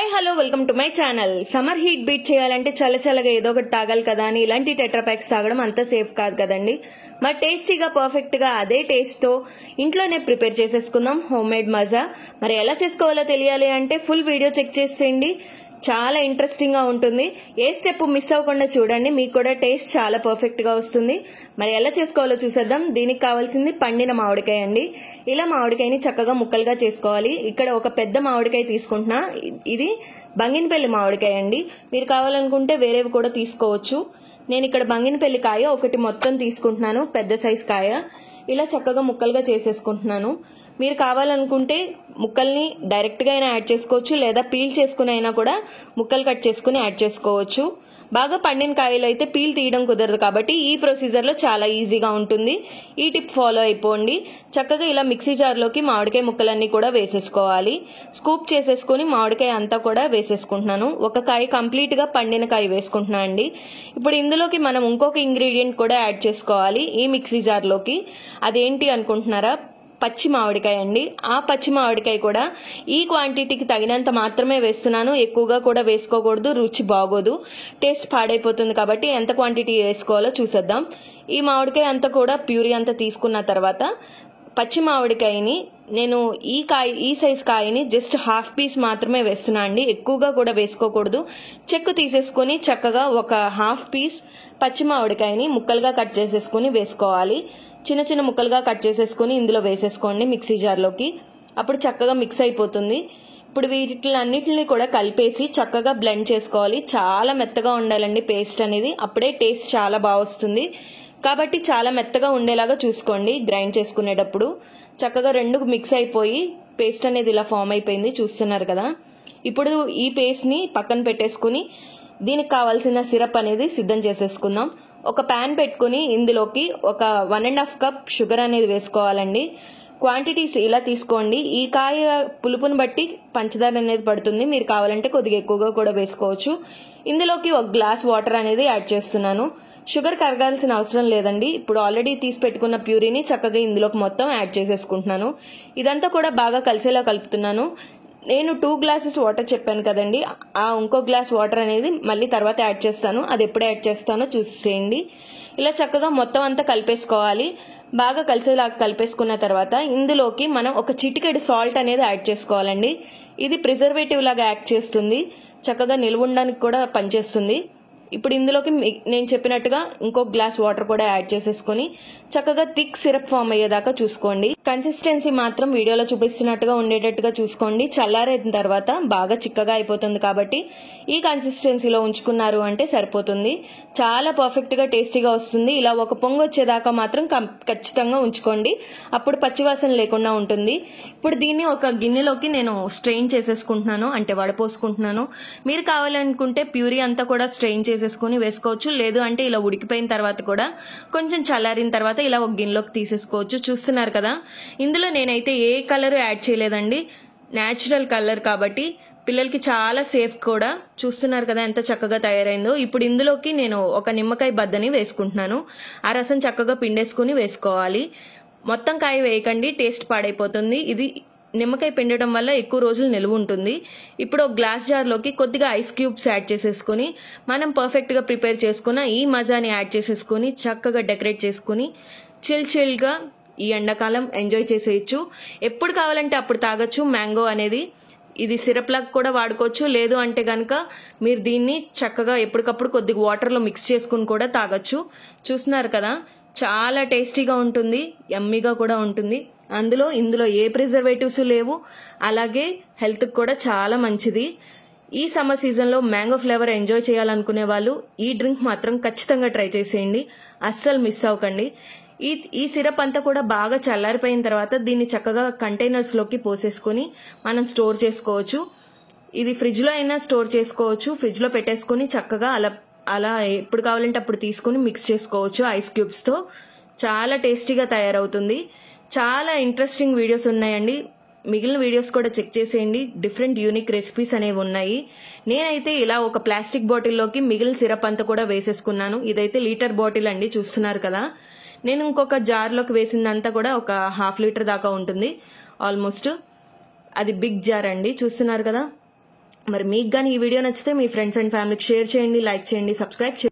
Hi hello welcome to my channel. Summer heat beat చేయాలంటే చల్లగా ఏదో ఒకటి తాగాలి కదా అని ఇలాంటి టెట్రాప్యాక్స్ తాగడం అంత సేఫ్ కాదు కదండి. మరి టేస్టీగా పర్ఫెక్ట్ గా అదే టేస్ట్ తో ఇంట్లోనే ప్రిపేర్ చేసేసుకుందాం హోమ్ మేడ్ మజా. మరి ఎలా చేసుకోవాలో తెలియాలి అంటే ఫుల్ వీడియో చెక్ చేసేయండి, చాలా ఇంట్రెస్టింగ్ గా ఉంటుంది. ఏ స్టెప్ మిస్ అవ్వకుండా చూడండి, మీకు కూడా టేస్ట్ చాలా పర్ఫెక్ట్ గా వస్తుంది. మరి ఎలా చేసుకోవాలో చూసేద్దాం. దీనికి కావాల్సింది పండిన మామిడికాయ అండి. ఇలా మామిడికాయని చక్కగా ముక్కలుగా చేసుకోవాలి. ఇక్కడ ఒక పెద్ద మామిడికాయ తీసుకుంటున్నా, ఇది బంగినపల్లి మామిడికాయ అండి. మీరు కావాలనుకుంటే వేరేవి కూడా తీసుకోవచ్చు. నేను ఇక్కడ బంగినపల్లి కాయ ఒకటి మొత్తం తీసుకుంటున్నాను, పెద్ద సైజ్ కాయ. ఇలా చక్కగా ముక్కలుగా చేసేసుకుంటున్నాను. మీరు కావాలనుకుంటే ముక్కల్ని డైరెక్ట్ గా అయినా యాడ్ చేసుకోవచ్చు, లేదా పీల్ చేసుకుని అయినా కూడా ముక్కలు కట్ చేసుకుని యాడ్ చేసుకోవచ్చు. బాగా పండిన కాయలు అయితే పీల్ తీయడం కుదరదు కాబట్టి ఈ ప్రొసీజర్ లో చాలా ఈజీగా ఉంటుంది. ఈ టిప్ ఫాలో అయిపోండి. చక్కగా ఇలా మిక్సీ జార్ లోకి మామిడికాయ ముక్కలన్నీ కూడా వేసేసుకోవాలి. స్కూప్ చేసేసుకుని మామిడికాయ అంతా కూడా వేసేసుకుంటున్నాను. ఒక కాయ కంప్లీట్ గా పండిన కాయ వేసుకుంటున్నా అండి. ఇప్పుడు ఇందులోకి మనం ఇంకొక ఇంగ్రీడియంట్ కూడా యాడ్ చేసుకోవాలి ఈ మిక్సీ జార్ లోకి. అదేంటి అనుకుంటున్నారా? పచ్చి మామిడికాయ అండి. ఆ పచ్చి మామిడికాయ కూడా ఈ క్వాంటిటీకి తగినంత మాత్రమే వేస్తున్నాను, ఎక్కువగా కూడా వేసుకోకూడదు, రుచి బాగోదు, టేస్ట్ పాడైపోతుంది. కాబట్టి ఎంత క్వాంటిటీ వేసుకోవాలో చూసేద్దాం. ఈ మామిడికాయ అంతా కూడా ప్యూరీ అంతా తీసుకున్న తర్వాత పచ్చి మామిడికాయని నేను ఈ సైజ్ కాయని జస్ట్ హాఫ్ పీస్ మాత్రమే వేస్తున్నా అండి, ఎక్కువగా కూడా వేసుకోకూడదు. చెక్కు తీసేసుకుని చక్కగా ఒక హాఫ్ పీస్ పచ్చి మామిడికాయని ముక్కలుగా కట్ చేసేసుకుని వేసుకోవాలి. చిన్న చిన్న ముక్కలుగా కట్ చేసేసుకుని ఇందులో వేసేసుకోండి మిక్సీ జార్లోకి. అప్పుడు చక్కగా మిక్స్ అయిపోతుంది. ఇప్పుడు వీటిలన్నిటిని కూడా కలిపేసి చక్కగా బ్లెండ్ చేసుకోవాలి. చాలా మెత్తగా ఉండాలండి పేస్ట్ అనేది, అప్పుడే టేస్ట్ చాలా బాగా వస్తుంది. కాబట్టి చాలా మెత్తగా ఉండేలాగా చూసుకోండి గ్రైండ్ చేసుకునేటప్పుడు. చక్కగా రెండు మిక్స్ అయిపోయి పేస్ట్ అనేది ఇలా ఫామ్ అయిపోయింది, చూస్తున్నారు కదా. ఇప్పుడు ఈ పేస్ట్ ని పక్కన పెట్టేసుకుని దీనికి కావాల్సిన సిరప్ అనేది సిద్ధం చేసేసుకుందాం. ఒక ప్యాన్ పెట్టుకుని ఇందులోకి ఒక 1.5 కప్ షుగర్ అనేది వేసుకోవాలండి. క్వాంటిటీస్ ఇలా తీసుకోండి. ఈ కాయ పులుపుని బట్టి పంచదార అనేది పడుతుంది, మీరు కావాలంటే కొద్దిగా ఎక్కువగా కూడా వేసుకోవచ్చు. ఇందులోకి 1 గ్లాస్ వాటర్ అనేది యాడ్ చేస్తున్నాను. షుగర్ కరగాల్సిన అవసరం లేదండి. ఇప్పుడు ఆల్రెడీ తీసి పెట్టుకున్న ప్యూరీని చక్కగా ఇందులోకి మొత్తం యాడ్ చేసేసుకుంటున్నాను. ఇదంతా కూడా బాగా కలిసేలా కలుపుతున్నాను. నేను 2 గ్లాసెస్ వాటర్ చెప్పాను కదండి, ఆ ఇంకో గ్లాస్ వాటర్ అనేది మళ్ళీ తర్వాత యాడ్ చేస్తాను. అది ఎప్పుడు యాడ్ చేస్తానో చూసేయండి. ఇలా చక్కగా మొత్తం అంతా కలిపేసుకోవాలి. బాగా కలిసేలా కలిపేసుకున్న తర్వాత ఇందులోకి మనం ఒక చిటికెడు సాల్ట్ అనేది యాడ్ చేసుకోవాలండి. ఇది ప్రిజర్వేటివ్ లాగా యాక్ట్ చేస్తుంది, చక్కగా నిల్వ ఉండడానికి కూడా పనిచేస్తుంది. ఇప్పుడు ఇందులోకి నేను చెప్పినట్టుగా ఇంకో గ్లాస్ వాటర్ కూడా యాడ్ చేసేసుకుని చక్కగా థిక్ సిరప్ ఫామ్ అయ్యేదాకా చూసుకోండి. కన్సిస్టెన్సీ మాత్రం వీడియోలో చూపిస్తున్నట్టుగా ఉండేటట్టుగా చూసుకోండి. చల్లారిన తర్వాత బాగా చిక్కగా అయిపోతుంది కాబట్టి ఈ కన్సిస్టెన్సీలో ఉంచుకున్నారు అంటే సరిపోతుంది. చాలా పర్ఫెక్ట్ గా టేస్టీగా వస్తుంది. ఇలా ఒక పొంగు వచ్చేదాకా మాత్రం ఖచ్చితంగా ఉంచుకోండి, అప్పుడు పచ్చివాసన లేకుండా ఉంటుంది. ఇప్పుడు దీన్ని ఒక గిన్నెలోకి నేను స్ట్రెయిన్ చేసేసుకుంటున్నాను, అంటే వడపోసుకుంటున్నాను. మీరు కావాలనుకుంటే ప్యూరీ అంతా కూడా స్ట్రెయిన్ చేసేసుకుని వేసుకోవచ్చు, లేదు అంటే ఇలా ఉడికిపోయిన తర్వాత కూడా కొంచెం చల్లారిన తర్వాత ఇలా ఒక గిన్నెలోకి తీసేసుకోవచ్చు. చూస్తున్నారు కదా, ఇందులో నేనైతే ఏ కలర్ యాడ్ చేయలేదండి, న్యాచురల్ కలర్ కాబట్టి పిల్లలకి చాలా సేఫ్ కూడా. చూస్తున్నారు కదా ఎంత చక్కగా తయారైందో. ఇప్పుడు ఇందులోకి నేను ఒక నిమ్మకాయ బద్దని వేసుకుంటున్నాను. ఆ రసం చక్కగా పిండేసుకుని వేసుకోవాలి. మొత్తం కాయ వేయకండి, టేస్ట్ పాడైపోతుంది. ఇది నిమ్మకాయ పిండటం వల్ల ఎక్కువ రోజులు నిలువ ఉంటుంది. ఇప్పుడు ఒక గ్లాస్ జార్లోకి కొద్దిగా ఐస్ క్యూబ్స్ యాడ్ చేసేసుకుని మనం పర్ఫెక్ట్ గా ప్రిపేర్ చేసుకున్న ఈ మజాని యాడ్ చేసేసుకుని చక్కగా డెకరేట్ చేసుకుని చిల్ గా ఈ ఎండాకాలం ఎంజాయ్ చేసేయచ్చు. ఎప్పుడు కావాలంటే అప్పుడు తాగొచ్చు. మ్యాంగో అనేది ఇది సిరప్ లాగా కూడా వాడుకోవచ్చు, లేదు అంటే గనక మీరు దీన్ని చక్కగా ఎప్పటికప్పుడు కొద్దిగా వాటర్ లో మిక్స్ చేసుకుని కూడా తాగొచ్చు. చూస్తున్నారు కదా, చాలా టేస్టీగా ఉంటుంది, యమ్మీగా కూడా ఉంటుంది. ఇందులో ఏ ప్రిజర్వేటివ్స్ లేవు, అలాగే హెల్త్ కూడా చాలా మంచిది. ఈ సమ్మర్ సీజన్ లో మ్యాంగో ఫ్లేవర్ ఎంజాయ్ చేయాలనుకునే వాళ్ళు ఈ డ్రింక్ మాత్రం ఖచ్చితంగా ట్రై చేసేయండి, అస్సలు మిస్ అవ్వకండి. ఈ సిరప్ అంతా కూడా బాగా చల్లారిపోయిన తర్వాత దీన్ని చక్కగా కంటైనర్స్ లోకి పోసేసుకుని మనం స్టోర్ చేసుకోవచ్చు. ఇది ఫ్రిడ్జ్ లో అయినా స్టోర్ చేసుకోవచ్చు. ఫ్రిడ్జ్ లో పెట్టేసుకుని చక్కగా అలా ఎప్పుడు కావాలంటే అప్పుడు తీసుకుని మిక్స్ చేసుకోవచ్చు ఐస్ క్యూబ్స్ తో. చాలా టేస్టీగా తయారవుతుంది. చాలా ఇంట్రెస్టింగ్ వీడియోస్ ఉన్నాయండి, మిగిలిన వీడియోస్ కూడా చెక్ చేసేయండి. డిఫరెంట్ యూనిక్ రెసిపీస్ అనేవి ఉన్నాయి. నేనైతే ఇలా ఒక ప్లాస్టిక్ బాటిల్లోకి మిగిలిన సిరప్ అంతా కూడా వేసేసుకున్నాను. ఇదైతే లీటర్ బాటిల్ అండి, చూస్తున్నారు కదా. నేను ఇంకొక జార్లోకి వేసిందంతా కూడా ఒక 1/2 లీటర్ దాకా ఉంటుంది ఆల్మోస్ట్. అది బిగ్ జార్ అండి, చూస్తున్నారు కదా. మరి మీకు కానీ ఈ వీడియో నచ్చితే మీ ఫ్రెండ్స్ అండ్ ఫ్యామిలీకి షేర్ చేయండి, లైక్ చేయండి, సబ్స్క్రైబ్ చేయండి.